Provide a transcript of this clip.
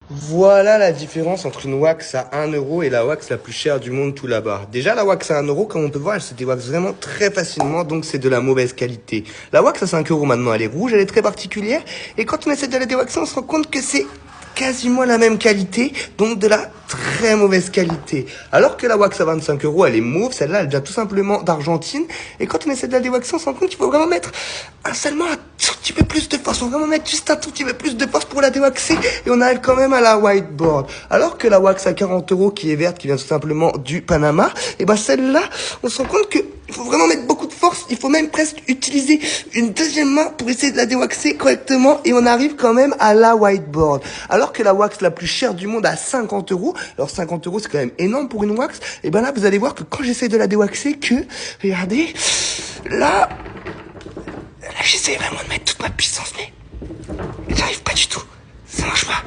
Voilà la différence entre une wax à 1 € et la wax la plus chère du monde tout là-bas. Déjà, la wax à 1 €, comme on peut voir, elle se déwaxe vraiment très facilement, donc c'est de la mauvaise qualité. La wax à 5 € maintenant, elle est rouge, elle est très particulière, et quand on essaie de la déwaxer, on se rend compte que c'est quasiment la même qualité, donc de la très mauvaise qualité. Alors que la wax à 25 €, elle est mauve, celle-là, elle vient tout simplement d'Argentine, et quand on essaie de la déwaxer, on se rend compte qu'il faut vraiment mettre seulement un tout petit peu plus de force, faut vraiment mettre juste un tout petit peu plus de force pour la déwaxer, et on arrive quand même à la whiteboard. Alors que la wax à 40 € qui est verte, qui vient tout simplement du Panama, et ben celle-là, on se rend compte que il faut vraiment mettre beaucoup de force, il faut même presque utiliser une deuxième main pour essayer de la déwaxer correctement, et on arrive quand même à la whiteboard. Alors que la wax la plus chère du monde à 50 €, alors 50 € c'est quand même énorme pour une wax, et ben là vous allez voir que quand j'essaie de la déwaxer, regardez, là j'essaie vraiment de mettre toute ma puissance, mais j'arrive pas du tout, ça marche pas.